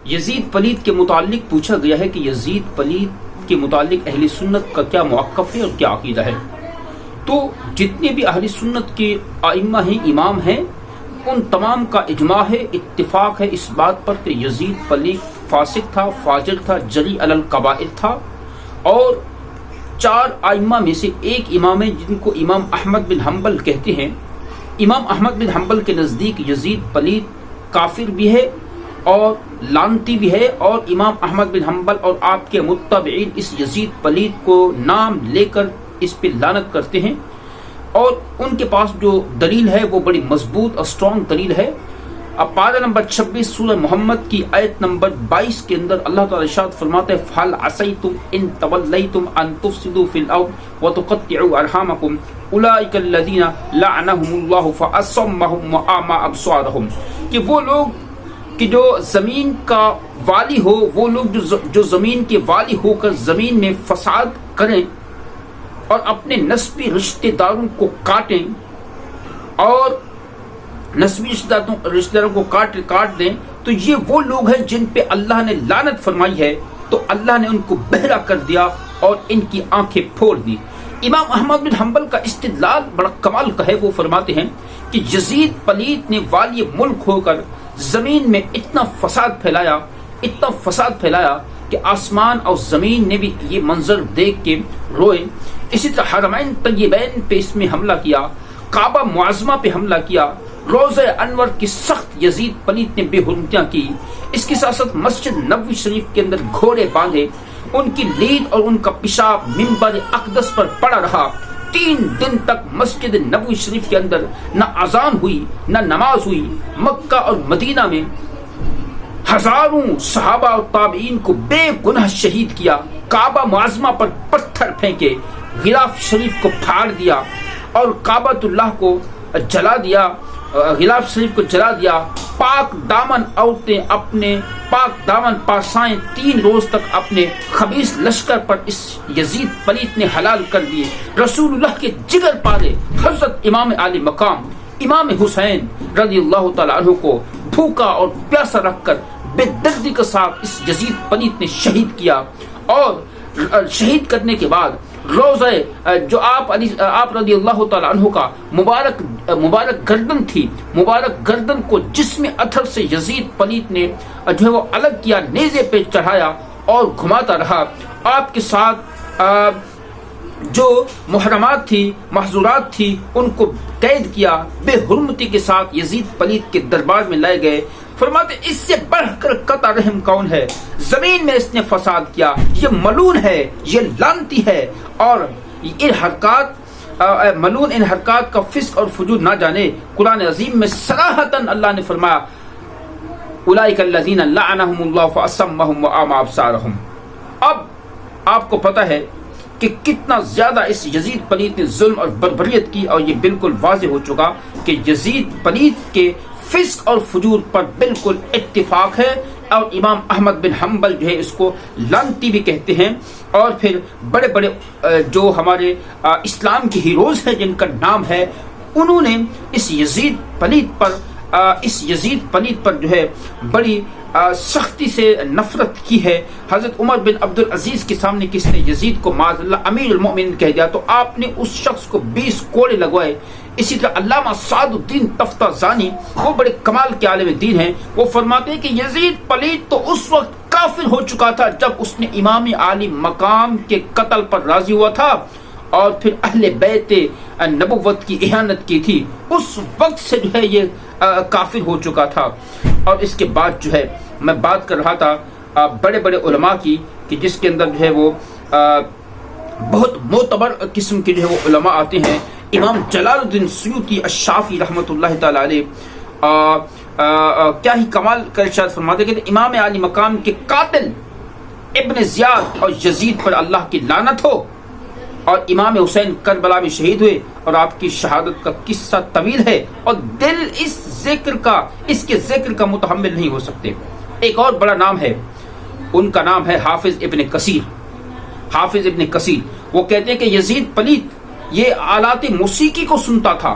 یزید پلید کے متعلق پوچھا گیا ہے کہ یزید پلید کے متعلق اہل سنت کا کیا موقف ہے اور کیا عقیدہ ہے. تو جتنے بھی اہل سنت کے ائمہ ہیں، امام ہیں، ان تمام کا اجماع ہے، اتفاق ہے اس بات پر کہ یزید پلید فاسق تھا، فاجر تھا، جری علی الکبائر تھا. اور 4 ائمہ میں سے ایک امام ہے جن کو امام احمد بن حنبل کہتے ہیں. امام احمد بن حنبل کے نزدیک یزید پلید کافر بھی ہے اور لعنتی بھی ہے، اور امام احمد بن حنبل اور آپ کے متبعین اس یزید پلید کو نام لے کر اس پہ لعنت کرتے ہیں. اور ان کے پاس جو دلیل ہے وہ بڑی مضبوط اور اسٹرانگ دلیل ہے. اب پارہ نمبر 26 سورہ محمد کی آیت نمبر 22 کے اندر اللہ تعالی ارشاد فرماتے ہیں فَهَلْ عَصَيْتُمْ إِن تَوَلَّيْتُمْ أَن تُفْسِدُوا فِي الْأَرْضِ وَتُقَطِّعُوا أَرْحَامَكُمْ أُولَٰئِكَ الَّذِينَ لَعَنَهُمُ اللَّهُ فَأَصَمَّهُمْ وَأَعْمَىٰ أَبْصَارَهُم. کہ وہ لوگ کہ جو زمین کا والی ہو، وہ لوگ جو زمین کے والی ہو کر زمین میں فساد کریں اور اپنے نسبی رشتہ داروں کو کاٹیں، اور نسبی رشتہ داروں کو کاٹ دیں، تو یہ وہ لوگ ہیں جن پہ اللہ نے لعنت فرمائی ہے. تو اللہ نے ان کو بہرا کر دیا اور ان کی آنکھیں پھوڑ دی. امام احمد بن حنبل کا استدلال بڑا کمال کا ہے. وہ فرماتے ہیں کہ یزید پلید نے والی ملک ہو کر زمین میں اتنا فساد پھیلایا کہ آسمان اور زمین نے بھی یہ منظر دیکھ کے روئے. اسی طرح حرمین طیبین پہ اس میں حملہ کیا، کعبہ معظمہ پہ حملہ کیا، روزہ انور کی سخت یزید پلید نے بے حرمتیاں کی. اس کے ساتھ ساتھ مسجد نبوی شریف کے اندر گھوڑے باندھے، ان کی لید اور ان کا پیشاب منبر اقدس پر پڑا رہا. 3 دن تک مسجد نبوی شریف کے اندر نہ اذان ہوئی نہ نماز ہوئی. مکہ اور مدینہ میں ہزاروں صحابہ اور تابعین کو بے گناہ شہید کیا. کعبہ معظمہ پر پتھر پھینکے، غلاف شریف کو پھاڑ دیا اور کعبۃ اللہ کو جلا دیا، غلاف شریف کو جلا دیا. پاک دامن عورتیں اپنے پاک دامن پاسائیں 3 روز تک اپنے خبیث لشکر پر اس یزید پلید نے حلال کر دیے. رسول اللہ کے جگر پالے حضرت امام عالی مقام امام حسین رضی اللہ تعالیٰ عنہ کو بھوکا اور پیاسا رکھ کر بے دردی کے ساتھ اس یزید پلید نے شہید کیا. اور شہید کرنے کے بعد روزہ جو آپ رضی اللہ تعالیٰ عنہ کا مبارک گردن تھی، مبارک گردن کو جسم اتھر سے یزید پلید نے جو ہے وہ الگ کیا، نیزے پہ چڑھایا اور گھماتا رہا. آپ کے ساتھ جو محرمات تھی، محظورات تھی، ان کو قید کیا، بے حرمتی کے ساتھ یزید پلید کے دربار میں لائے گئے. فرماتے اس سے بڑھ کر قطع رحم کون ہے؟ زمین میں اس نے فساد کیا، یہ ملعون ہے، یہ لعنتی ہے. اور ان حرکات کا فسق اور فجور نہ جانے. قرآن عظیم میں صراحتاً اللہ نے فرمایا اولئک الذین لعنہم اللہ فاصمہم واعمی ابصارہم. اب آپ کو پتہ ہے کہ کتنا زیادہ اس یزید پلید نے ظلم اور بربریت کی، اور یہ بالکل واضح ہو چکا کہ یزید پلید کے فسق اور فجور پر بالکل اتفاق ہے. اور امام احمد بن حنبل جو ہے اس کو لعنتی بھی کہتے ہیں. اور پھر بڑے بڑے جو ہمارے اسلام کے ہیروز ہیں جن کا نام ہے، انہوں نے اس یزید پلید پر جو ہے بڑی سختی سے نفرت کی ہے. حضرت عمر بن عبد العزیز کے سامنے کس نے یزید کو معاذ اللہ امیر المؤمنین کہہ دیا تو آپ نے اس شخص کو 20 کوڑے لگوائے. اسی طرح علامہ سعد الدین تفتازانی، وہ بڑے کمال کے عالم دین ہیں، وہ فرماتے ہیں کہ یزید پلید تو اس وقت کافر ہو چکا تھا جب اس نے امام عالی مقام کے قتل پر راضی ہوا تھا اور پھر اہل بیت نبوت کی اہانت کی تھی، اس وقت سے جو ہے یہ کافر ہو چکا تھا. اور اس کے بعد جو ہے میں بات کر رہا تھا بڑے بڑے علماء کی کہ جس کے اندر جو ہے وہ بہت معتبر قسم کے جو ہے وہ علماء آتے ہیں. امام جلال الدین سیوطی الشافعی رحمۃ اللہ تعالی علیہ کیا ہی کمال کا ارشاد فرماتے کہ امام عالی مقام کے قاتل ابن زیاد اور یزید پر اللہ کی لعنت ہو. اور امام حسین کربلا میں شہید ہوئے اور آپ کی شہادت کا قصہ طویل ہے اور دل اس کے ذکر کا متحمل نہیں ہو سکتے. ایک اور بڑا نام ہے، ان کا نام ہے حافظ ابن کثیر. وہ کہتے ہیں کہ یزید پلید یہ آلات موسیقی کو سنتا تھا،